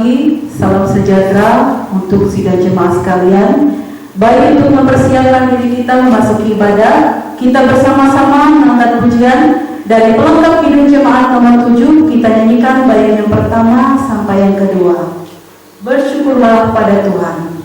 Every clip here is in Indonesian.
pagi, salam sejahtera untuk sidang jemaah sekalian. Baik untuk mempersiapkan diri kita memasuki ibadah, kita bersama-sama mengangkat pujian dari pelengkap Kidung Jemaat nomor 7. Kita nyanyikan bagian yang pertama sampai yang kedua. Bersyukurlah pada Tuhan.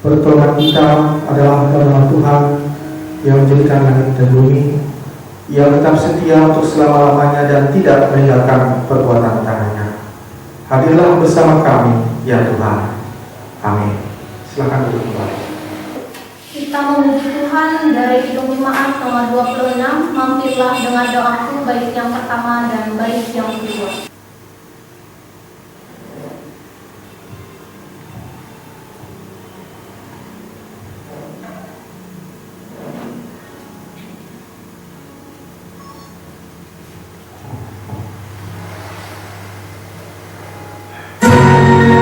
Pertolongan kita adalah karena Tuhan yang menjadikan langit dan bumi, yang tetap setia untuk selama-lamanya dan tidak meninggalkan perbuatan tangannya. Hadirlah bersama kami, ya Tuhan. Amin. Silakan duduk kembali. Kita memuji Tuhan dari Kidung Jemaat nomor 26. Mampirlah dengan doaku, baik yang pertama dan baik yang kedua. Thank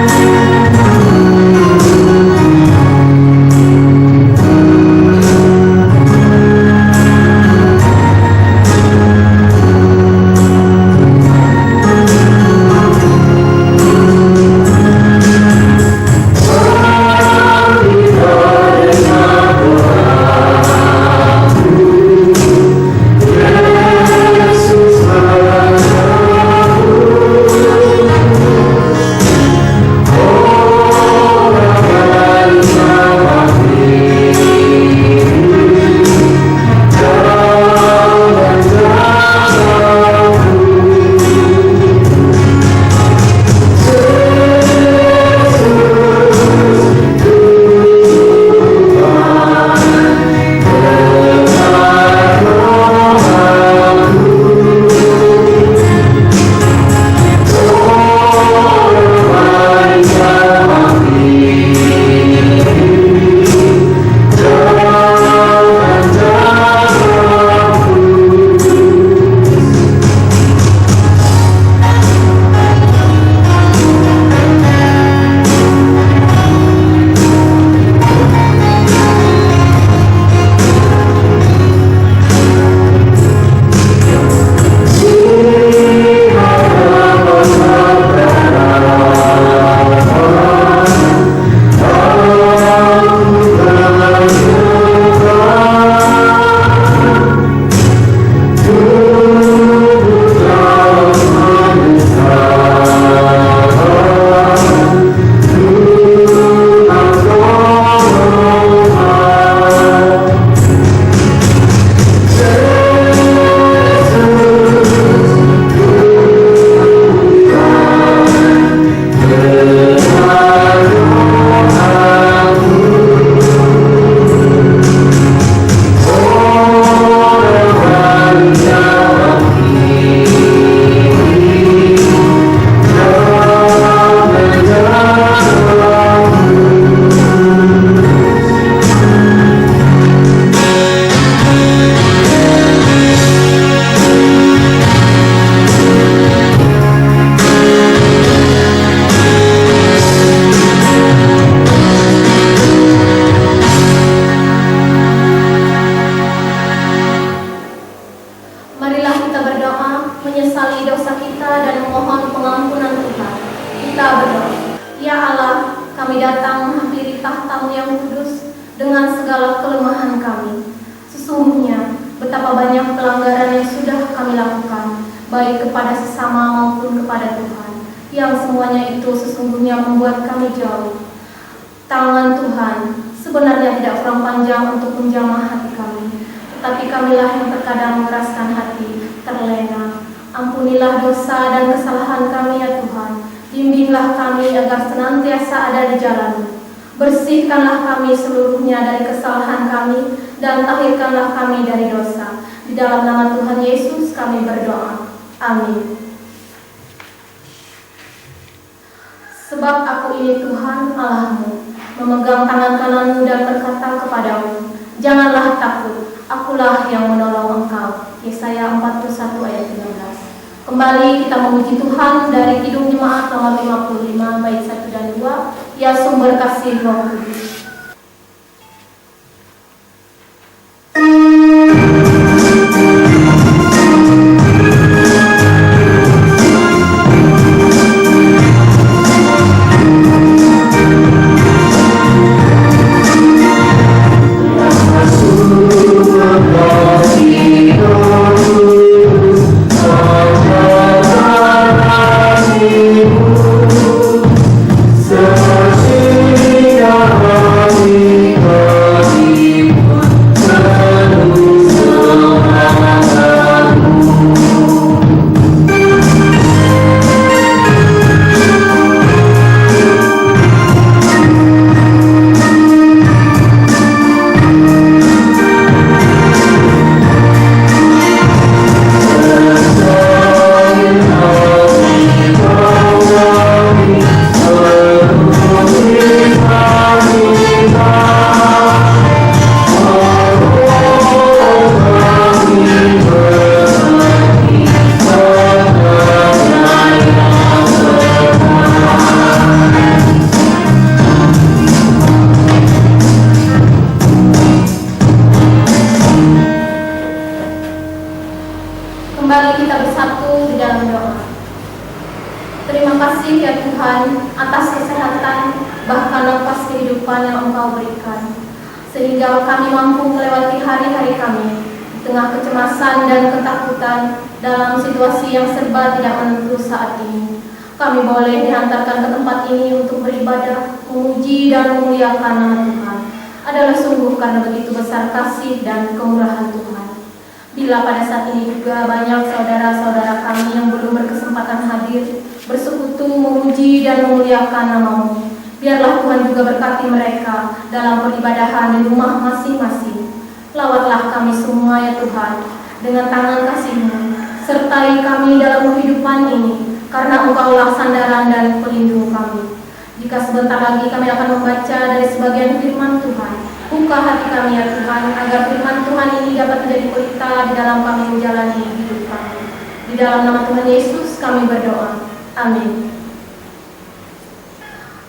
sesungguhnya membuat kami jauh. Tangan Tuhan sebenarnya tidak kurang panjang untuk menjamah hati kami, tetapi kamilah yang terkadang mengeraskan hati, terlena. Ampunilah dosa dan kesalahan kami ya Tuhan. Bimbinglah kami agar senantiasa ada di jalan-Mu. Bersihkanlah kami seluruhnya dari kesalahan kami dan tahirkanlah kami dari dosa. Di dalam nama Tuhan Yesus kami berdoa. Amin. Sebab aku ini Tuhan Allahmu, memegang tangan kananmu dan berkata kepadamu, janganlah takut, akulah yang menolong engkau. Yesaya 41 ayat 13. Kembali kita memuji Tuhan dari Kidung Jemaat nomor 55 bait 1 dan 2, ya sumber kasih Roh Kudus. Sehingga kami mampu melewati hari-hari kami di tengah kecemasan dan ketakutan dalam situasi yang serba tidak menentu saat ini. Kami boleh dihantarkan ke tempat ini untuk beribadah, memuji dan memuliakan nama Tuhan. Adalah sungguh karena begitu besar kasih dan kemurahan Tuhan. Bila pada saat ini juga banyak saudara-saudara kami yang belum berkesempatan hadir, bersekutu, memuji dan memuliakan nama-Mu, biarlah Tuhan juga berkati mereka dalam peribadahan di rumah masing-masing. Lawatlah kami semua ya Tuhan, dengan tangan kasih-Mu. Sertai kami dalam kehidupan ini, karena Engkaulah sandaran dan pelindung kami. Jika sebentar lagi kami akan membaca dari sebagian firman Tuhan, buka hati kami ya Tuhan, agar firman Tuhan ini dapat menjadi pelita di dalam kami menjalani hidup kami. Di dalam nama Tuhan Yesus kami berdoa. Amin.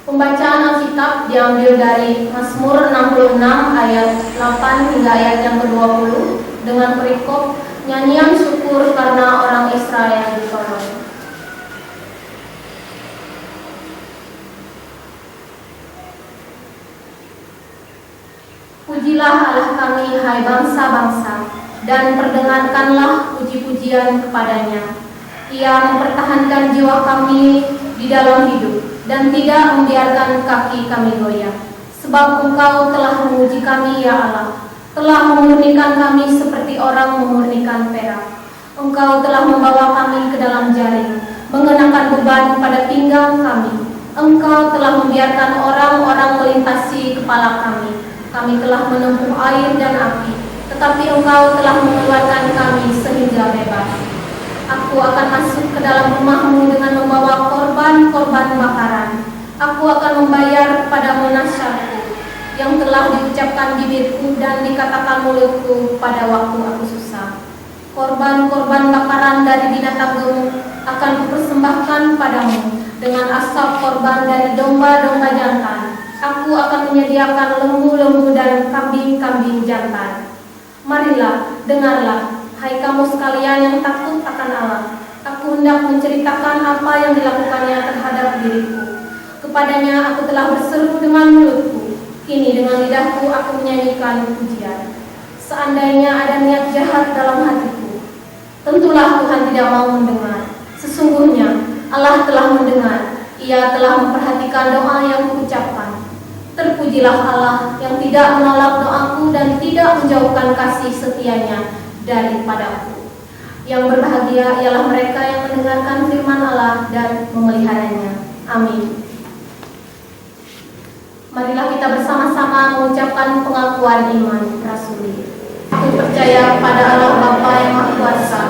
Pembacaan Alkitab diambil dari Mazmur 66 ayat 8 hingga ayat yang ke-20 dengan perikop nyanyian syukur karena orang Israel ditolong. Pujilah Allah kami, hai bangsa-bangsa, dan perdengarkanlah puji-pujian kepadanya. Ia mempertahankan jiwa kami di dalam hidup dan tidak membiarkan kaki kami goyah. Sebab Engkau telah menguji kami, ya Allah, telah memurnikan kami seperti orang memurnikan perak. Engkau telah membawa kami ke dalam jaring, mengenakan beban pada pinggang kami. Engkau telah membiarkan orang-orang melintasi kepala kami. Kami telah menempuh air dan api, tetapi Engkau telah mengeluarkan kami sehingga bebas. Aku akan masuk ke dalam rumah-Mu dengan membawa korban-korban bakaran. Aku akan membayar kepadamu nasyatku, yang telah diucapkan bibirku dan dikatakan mulutku pada waktu aku susah. Korban-korban bakaran dari binatang gemuk akan kupersembahkan padamu, dengan asap korban dari domba-domba jantan. Aku akan menyediakan lembu-lembu dan kambing-kambing jantan. Marilah, dengarlah, hai kamu sekalian yang takut akan Allah. Aku hendak menceritakan apa yang dilakukannya terhadap diriku. Kepadanya aku telah berseru dengan mulutku. Kini dengan lidahku aku menyanyikan pujian. Seandainya ada niat jahat dalam hatiku, tentulah Tuhan tidak mau mendengar. Sesungguhnya Allah telah mendengar. Ia telah memperhatikan doa yang kuucapkan. Terpujilah Allah yang tidak menolak doaku dan tidak menjauhkan kasih setianya daripadaku. Yang berbahagia ialah mereka yang mendengarkan firman Allah dan memeliharanya. Amin. Marilah kita bersama-sama mengucapkan pengakuan iman rasuli. Aku percaya pada Allah Bapa yang Maha Kuasa,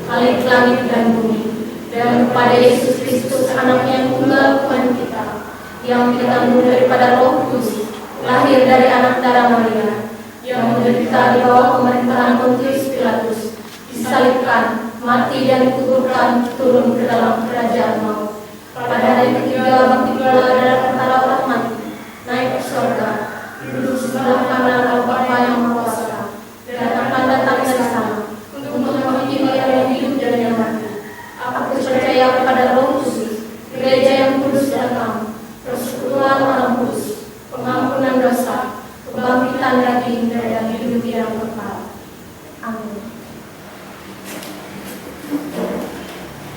Khalik langit dan bumi, dan kepada Yesus Kristus, Anaknya yang tunggal Tuhan kita, yang dikandung daripada Roh Kudus, lahir dari anak darah Maria, yang menderita di bawah pemerintahan Pontius Pilatus, disalibkan, mati dan dikuburkan, turun ke dalam kerajaan maut. Pada hari ketiga bangkit pula dari antara orang mati, naik ke surga, duduk sebelah kanan Allah Bapa yang Maha Kuasa, dan akan datang dari sana untuk menghakimi yang hidup dan yang mati. Aku percaya kepada Roh Kudus, gereja yang kudus dan am, persekutuan orang kudus, pengampunan dosa, kebangkitan daging dan hidup yang kekal. Amin.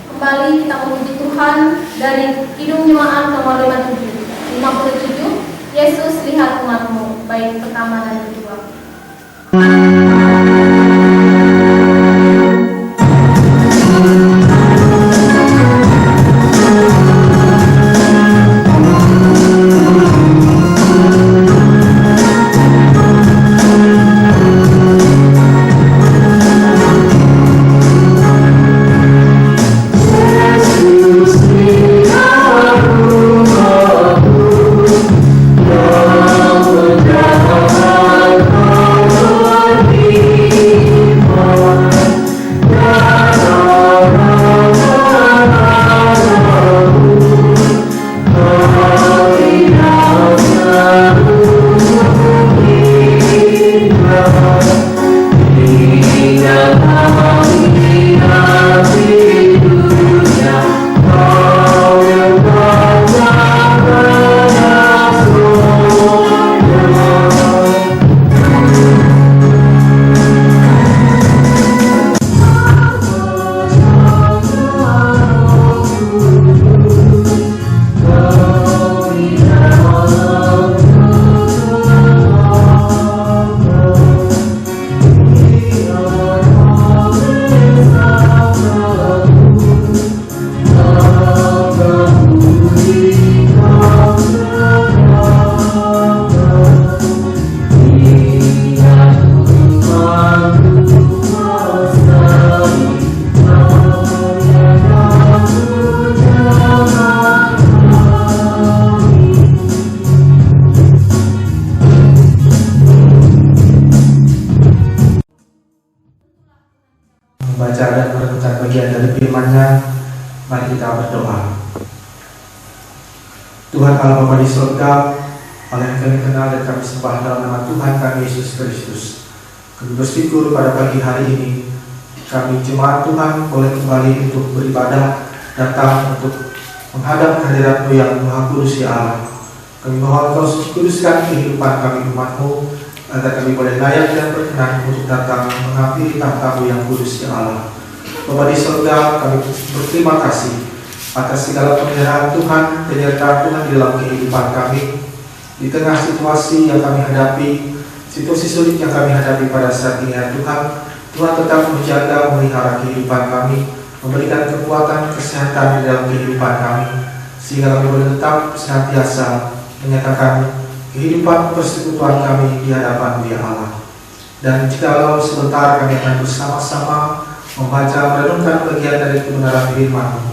Kembali kita memuji Tuhan dari Kidung Jemaat nomor 57. Yesus lihat umatmu, baik pertama dan kedua. Membaca dan merenungkan bagian dari firman-Nya, mari kita berdoa. Tuhan Allah Bapa di surga, Allah yang kami kenal dan kami sembah dalam nama Tuhan kami Yesus Kristus, kami bersyukur pada pagi hari ini kami jemaat Tuhan boleh kembali untuk beribadah, datang untuk menghadap kehadirat-Mu yang Maha Kudus ya Allah. Kami mohon Kau kuduskan kehidupan kami umat-Mu, agar kami boleh layak dan berkenan untuk datang menghampiri tahta-Mu yang kudus ya Allah. Bapa di surga, kami berterima kasih atas segala pemeliharaan Tuhan, penyertaan Tuhan di dalam kehidupan kami. Di tengah situasi yang kami hadapi, situasi sulit yang kami hadapi pada saat ini ya Tuhan, Tuhan tetap menjaga, memelihara kehidupan kami, memberikan kekuatan, kesehatan di dalam kehidupan kami, sehingga kami boleh tetap senantiasa menyatakan kehidupan persekutuan kami di hadapan Dia Allah. Dan jikalau sebentar kami akan bersama-sama membaca merenungkan bagian dari kebenaran firman-Mu,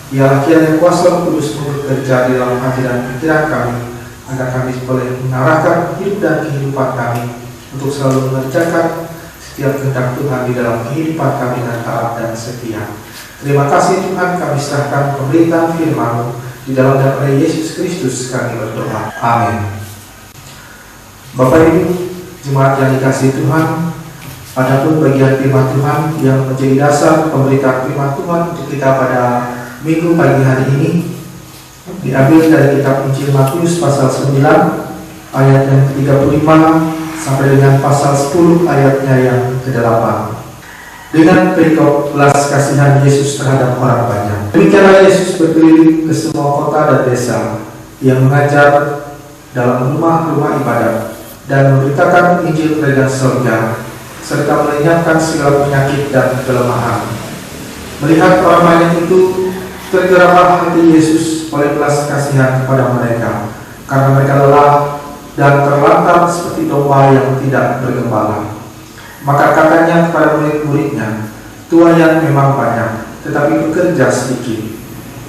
biarlah kiranya kuasa Roh Kudus bekerja di dalam hati dan pikiran kami, agar kami boleh mengarahkan hidup dan kehidupan kami untuk selalu mengerjakan setiap kehendak Tuhan di dalam kehidupan kami dengan taat dan setia. Terima kasih Tuhan, kami serahkan pemberitaan firman-Mu di dalam nama Yesus Kristus kami berdoa. Amin. Bapak Ibu, jemaat yang dikasihi Tuhan, adapun bagian firman Tuhan yang menjadi dasar pemberitaan firman Tuhan untuk kita pada minggu pagi hari ini diambil dari kitab Injil Matius pasal 9 ayat yang ke-35 sampai dengan pasal 10 ayatnya yang ke-8 dengan perikop belas kasihan Yesus terhadap orang banyak. Demikianlah Yesus berkeliling ke semua kota dan desa. Ia mengajar dalam rumah-rumah ibadat dan memberitakan Injil Kerajaan Surga, serta melenyapkan segala penyakit dan kelemahan. Melihat orang banyak itu, tergeraklah hati Yesus oleh belas kasihan kepada mereka, karena mereka lelah dan terlantar seperti domba yang tidak bergembala. Maka katanya kepada murid-muridnya, "Tuayan memang banyak, tetapi pekerja sedikit.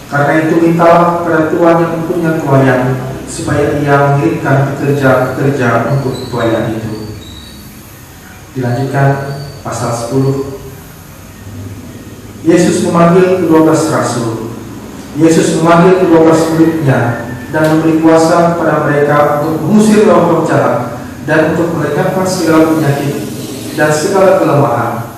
Karena itu mintalah kepada Tuhan yang mempunyai tuayan, supaya ia mengirimkan pekerja-pekerja untuk tuayan itu." Dilanjutkan pasal 10. Yesus memanggil ke-12 rasul. Yesus memanggil ke-12 muridnya dan memberi kuasa kepada mereka untuk mengusir roh-roh jahat dan untuk melenyapkan segala penyakit dan segala kelemahan.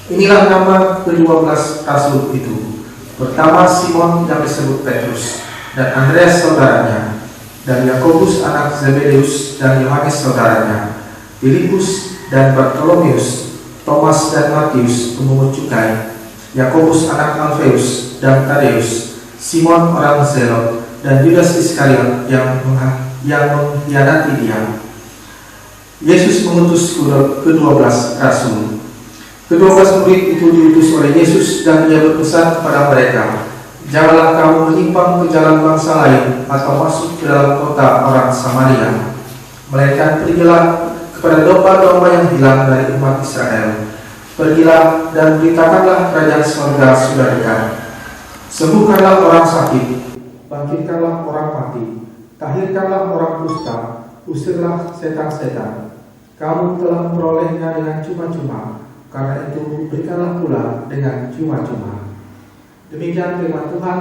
Inilah nama ke-12 rasul itu. Pertama Simon yang disebut Petrus, dan Andreas saudaranya, dan Yakobus anak Zebedeus dan Yohanes saudaranya, Filipus dan Bartolomeus, Thomas dan Matius pemungut cukai, Yakobus anak Alfeus dan Tadeus, Simon orang Zelot, dan Judas Iskariot yang mengkhianati dia. Yesus mengutus ke-12 rasul. Ke-12 murid itu diutus oleh Yesus dan ia berpesan kepada mereka, "Janganlah kamu menyimpang ke jalan bangsa lain atau masuk ke dalam kota orang Samaria, melainkan pergilah kepada domba-domba yang hilang dari umat Israel. Pergilah dan beritakanlah kerajaan surga sudah dekat. Sembuhkanlah orang sakit, bangkitkanlah orang mati, tahirkanlah orang kusta, usirlah setan-setan. Kamu telah memperolehnya dengan cuma-cuma, karena itu berikanlah pula dengan cuma-cuma." Demikian firman Tuhan.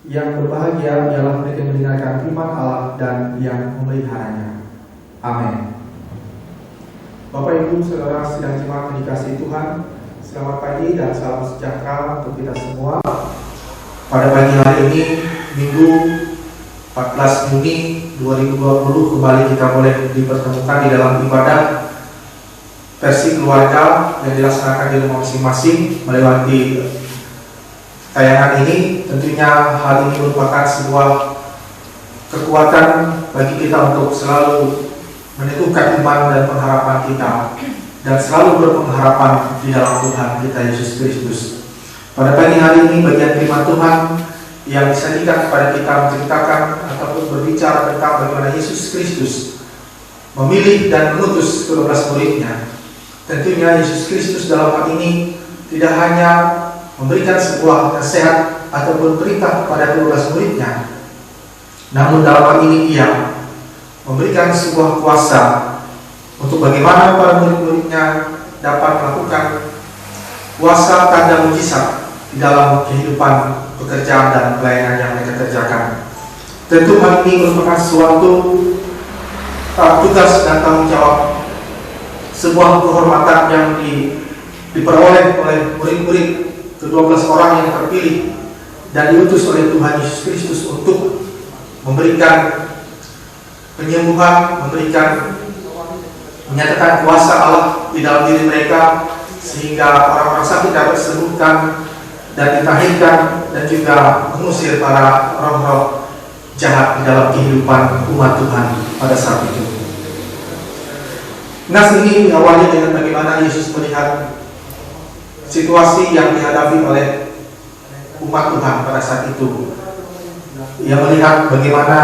Yang berbahagia ialah mereka yang mendengarkan firman Allah dan yang memeliharanya. Amin. Bapak Ibu Saudara sidang jemaat yang dikasihi Tuhan, selamat pagi dan salam sejahtera untuk kita semua. Pada pagi hari ini, Minggu 14 Juni 2020, kembali kita boleh dipertemukan di dalam ibadah versi keluarga yang dilaksanakan di rumah masing-masing melewati tayangan ini. Tentunya hal ini merupakan sebuah kekuatan bagi kita untuk selalu meneguhkan iman dan pengharapan kita dan selalu berpengharapan di dalam Tuhan kita Yesus Kristus. Pada pagi hari ini, bagian firman Tuhan yang disajikan kepada kita menceritakan ataupun berbicara tentang bagaimana Yesus Kristus memilih dan mengutus ke-12 muridnya. Tentunya Yesus Kristus dalam hal ini tidak hanya memberikan sebuah nasihat ataupun perintah kepada ke-12 muridnya, namun dalam hal ini ia memberikan sebuah kuasa untuk bagaimana para murid-muridnya dapat melakukan kuasa tanda mujizat di dalam kehidupan pekerjaan dan pelayanan yang mereka kerjakan. Tentu hal ini merupakan suatu tugas dan tanggung jawab, sebuah kehormatan yang diperoleh oleh murid-murid ke-12 orang yang terpilih dan diutus oleh Tuhan Yesus Kristus untuk memberikan penyembuhan, menyatakan kuasa Allah di dalam diri mereka, sehingga orang-orang sakit dapat disembuhkan dan ditahirkan, dan juga mengusir para roh-roh jahat di dalam kehidupan umat Tuhan pada saat itu. Nas ini diawali dengan bagaimana Yesus melihat situasi yang dihadapi oleh umat Tuhan pada saat itu. Ia melihat bagaimana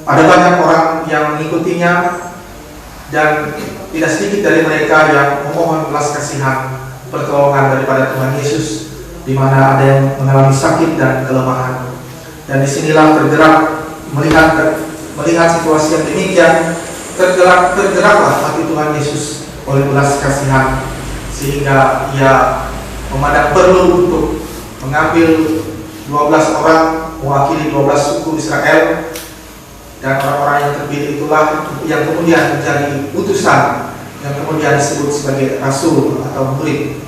ada banyak orang yang mengikutinya dan tidak sedikit dari mereka yang memohon belas kasihan, pertolongan daripada Tuhan Yesus, di mana ada yang mengalami sakit dan kelemahan. Dan disinilah tergerak melihat situasi yang demikian, tergeraklah hati Tuhan Yesus oleh belas kasihan, sehingga ia memandang perlu untuk mengambil 12 orang mewakili 12 suku Israel. Dan orang-orang yang terpilih itulah yang kemudian menjadi utusan, yang kemudian disebut sebagai rasul atau murid,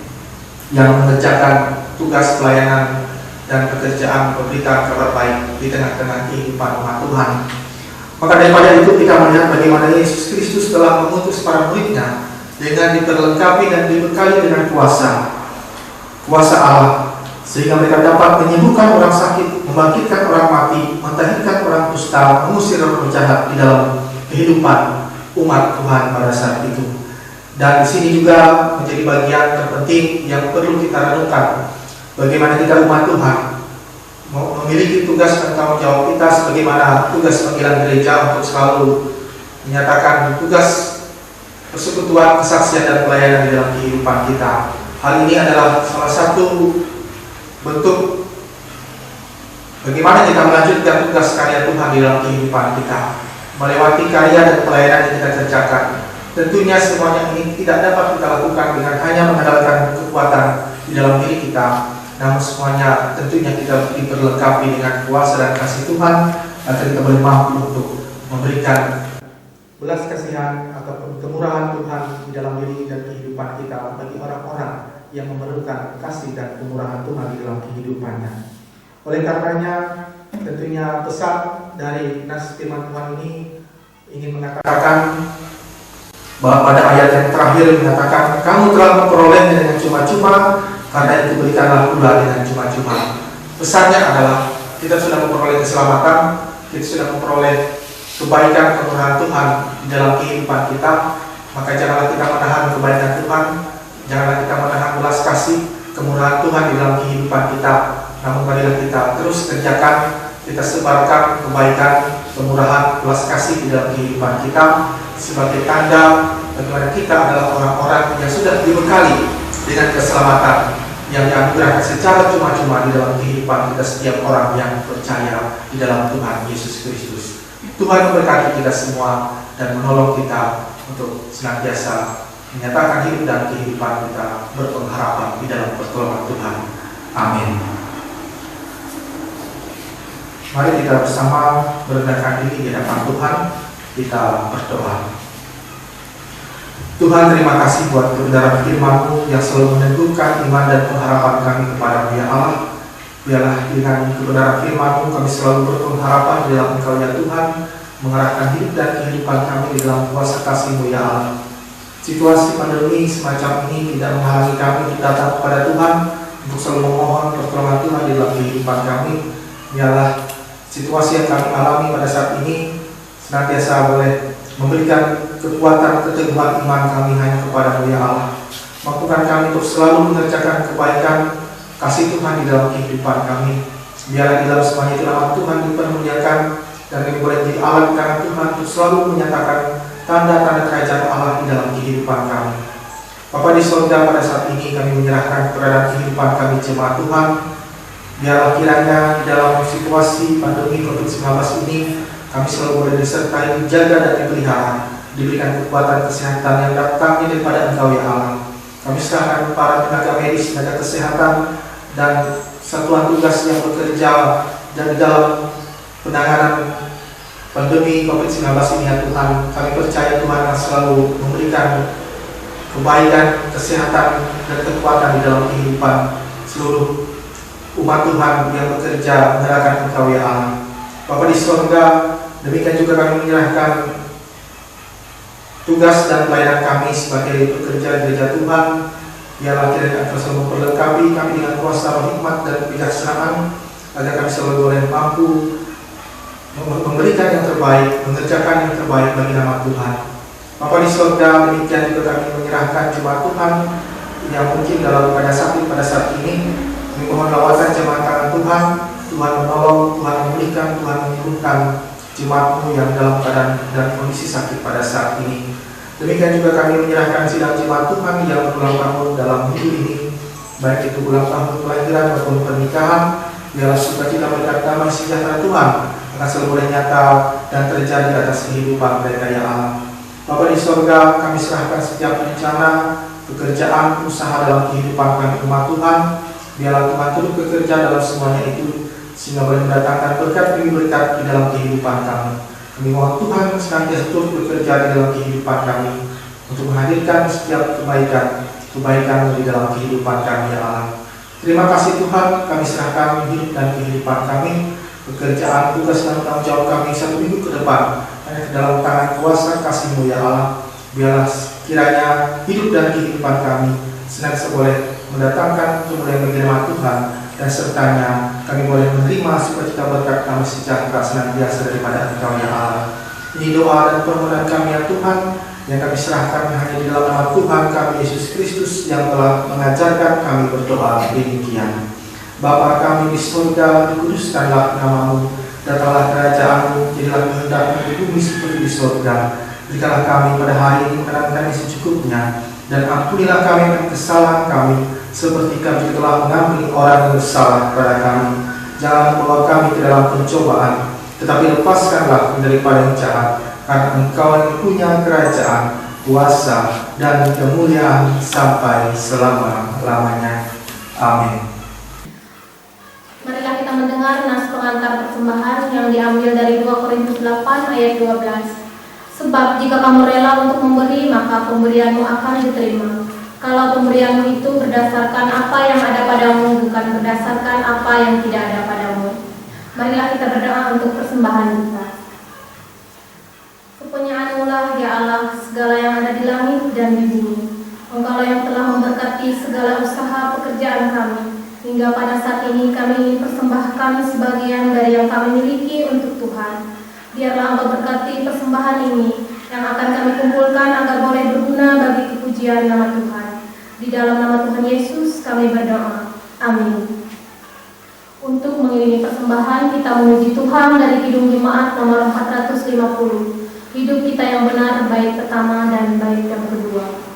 yang mengerjakan tugas pelayanan dan pekerjaan pemberitaan kabar baik di tengah-tengah kehidupan umat Tuhan. Maka daripada itu kita melihat bagaimana Yesus Kristus telah mengutus para muridnya dengan diperlengkapi dan dibekali dengan kuasa Allah, sehingga mereka dapat menyembuhkan orang sakit, membangkitkan orang mati, mentahirkan orang kusta, mengusir roh jahat di dalam kehidupan umat Tuhan pada saat itu. Dan di sini juga menjadi bagian terpenting yang perlu kita renungkan, bagaimana kita umat Tuhan memiliki tugas dan tanggung jawab kita, sebagaimana tugas panggilan gereja untuk selalu menyatakan tugas persekutuan, kesaksian dan pelayanan di dalam kehidupan kita. Hal ini adalah salah satu bentuk bagaimana kita melanjutkan tugas karya Tuhan di dalam kehidupan kita, melewati karya dan pelayanan yang kita kerjakan. Tentunya semuanya ini tidak dapat kita lakukan dengan hanya mengandalkan kekuatan di dalam diri kita, namun semuanya tentunya kita diperlengkapi dengan kuasa dan kasih Tuhan agar kita boleh mampu untuk memberikan belas kasihan ataupun kemurahan Tuhan di dalam diri dan kehidupan kita bagi orang-orang yang memerlukan kasih dan kemurahan Tuhan di dalam kehidupannya. Oleh karenanya, tentunya pesan dari nas firman Tuhan ini ingin mengatakan bahwa pada ayat yang terakhir mengatakan, kamu telah memperolehnya dengan cuma-cuma, karena itu berikanlah pula dengan cuma-cuma. Pesannya adalah kita sudah memperoleh keselamatan, kita sudah memperoleh kebaikan kemurahan Tuhan di dalam kehidupan kita, maka janganlah kita menahan kebaikan Tuhan, janganlah kita menahan belas kasih kemurahan Tuhan di dalam kehidupan kita, namun marilah kita terus kerjakan, kita sebarkan kebaikan, kemurahan, belas kasih di dalam kehidupan kita sebagai tanda bagaimana kita adalah orang-orang yang sudah dibekali dengan keselamatan yang dianugerahkan secara cuma-cuma di dalam kehidupan kita setiap orang yang percaya di dalam Tuhan Yesus Kristus. Tuhan memberkati kita semua dan menolong kita untuk senantiasa menyatakan hidup dan kehidupan kita berpengharapan di dalam pertolongan Tuhan. Amin. Mari kita bersama merendahkan diri di hadapan Tuhan. Kita berdoa. Tuhan, terima kasih buat kebenaran firman-Mu yang selalu meneguhkan iman dan pengharapan kami kepada-Mu ya Allah. Biarlah dengan kebenaran firman-Mu kami selalu berpengharapan di dalam Engkau ya Tuhan, mengarahkan hidup dan kehidupan kami di dalam kuasa kasih-Mu ya Allah. Situasi pandemi semacam ini tidak menghalangi kami untuk datang kepada Tuhan untuk selalu memohon pertolongan Tuhan di dalam kehidupan kami. Biarlah situasi yang kami alami pada saat ini senantiasa boleh memberikan kekuatan keteguhan iman kami hanya kepada-Mu ya Allah. Mampukan kami untuk selalu mengerjakan kebaikan kasih Tuhan di dalam kehidupan kami. Biarlah di dalam semuanya itu nama Tuhan dipermuliakan dan kami boleh jadi alat tangan Tuhan untuk selalu menyatakan tanda-tanda kerajaan Allah di dalam kehidupan kami. Bapa di surga, pada saat ini kami menyerahkan keberadaan kehidupan kami jemaat Tuhan. Biarlah kiranya di dalam situasi pandemi COVID-19 ini kami selalu boleh disertai, dijaga dan dipelihara, diberikan kekuatan kesehatan yang datangnya daripada Engkau ya Allah. Kami serahkan para tenaga medis, tenaga kesehatan dan satuan tugas yang bekerja dan di dalam penanganan pandemi COVID-19 ini ya Tuhan. Kami percaya Tuhan akan selalu memberikan kebaikan, kesehatan dan kekuatan di dalam kehidupan seluruh umat Tuhan yang bekerja menyerahkan Engkau ya Allah. Bapa di surga, demikian juga kami menyerahkan tugas dan pelayanan kami sebagai pekerja gereja Tuhan. Biarlah kiranya Engkau selalu memperlengkapi kami dengan kuasa roh hikmat dan kebijaksanaan, agar kami selalu boleh mampu memberikan yang terbaik, mengerjakan yang terbaik bagi nama Tuhan. Bapa di surga, demikian juga kami menyerahkan jemaat Tuhan yang mungkin dalam keadaan sakit pada saat ini. Kami mohon lawatan jemaat tangan Tuhan. Tuhan menolong, Tuhan memulihkan, Tuhan menyembuhkan jemaat-Mu yang dalam keadaan dan kondisi sakit pada saat ini. Demikian juga kami menyerahkan sidang jemaat Tuhan yang berulang tahun dalam hidup ini, baik itu ulang tahun kelahiran maupun pernikahan. Biarlah sukacita berkat damai sejahtera Tuhan akan selalu boleh nyata dan terjadi atas kehidupan mereka ya Allah. Bapa di surga, kami serahkan setiap rencana, pekerjaan, usaha dalam kehidupan kami umat Tuhan. Biarlah Tuhan turut bekerja dalam semuanya itu, sehingga boleh mendatangkan berkat demi berkat di dalam kehidupan kami. Kami mohon Tuhan senantiasa turut bekerja di dalam kehidupan kami untuk menghadirkan setiap kebaikan di dalam kehidupan kami ya Allah. Terima kasih Tuhan, kami serahkan hidup dan kehidupan kami, pekerjaan, tugas dan tanggung jawab kami 1 minggu ke depan hanya ke dalam tangan kuasa kasih-Mu ya Allah. Biarlah kiranya hidup dan kehidupan kami senantiasa boleh mendatangkan kemuliaan bagi nama Tuhan dan sertanya kami boleh menerima sukacita berkat damai sejahtera senantiasa daripada Engkau ya Allah. Ini doa dan permohonan kami ya Tuhan, yang kami serahkan hanya di dalam nama Tuhan kami Yesus Kristus yang telah mengajarkan kami berdoa demikian. Bapa kami di surga, dikuduskanlah namamu, datanglah kerajaan-Mu, jadilah kehendak-Mu di bumi seperti di surga. Berikanlah kami pada hari ini makanan kami secukupnya, dan ampunilah kami akan kesalahan kami, seperti kami telah mengampuni orang yang bersalah kepada kami. Jangan membawa kami ke dalam pencobaan, tetapi lepaskanlah daripada yang jahat, karena Engkau yang punya kerajaan, kuasa, dan kemuliaan sampai selama-lamanya. Amin. Marilah kita mendengar nas pengantar persembahan yang diambil dari 2 Korintus 8 ayat 12. Sebab jika kamu rela untuk memberi, maka pemberianmu akan diterima. Kalau pemberianmu itu berdasarkan apa yang ada padamu, bukan berdasarkan apa yang tidak ada padamu. Marilah kita berdoa untuk persembahan kita. Kepunyaan-Mu lah ya Allah segala yang ada di langit dan di bumi. Engkau yang telah memberkati segala usaha pekerjaan kami. Hingga pada saat ini kami ingin persembahkan sebagian dari yang kami miliki untuk Tuhan. Biarlah Engkau berkati persembahan ini yang akan kami kumpulkan agar boleh berguna bagi kepujian nama Tuhan. Di dalam nama Tuhan Yesus kami berdoa. Amin. Untuk mengiringi persembahan kita memuji Tuhan dari Kidung Jemaat nomor 450. Hidup kita yang benar, bait pertama dan bait yang kedua.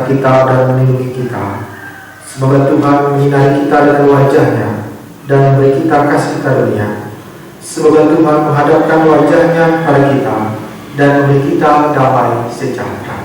kita dan melindungi kita. Semoga Tuhan menyinari kita dengan wajah-Nya dan memberi kita kasih karunia. Semoga Tuhan menghadapkan wajah-Nya pada kita dan memberi kita damai sejahtera.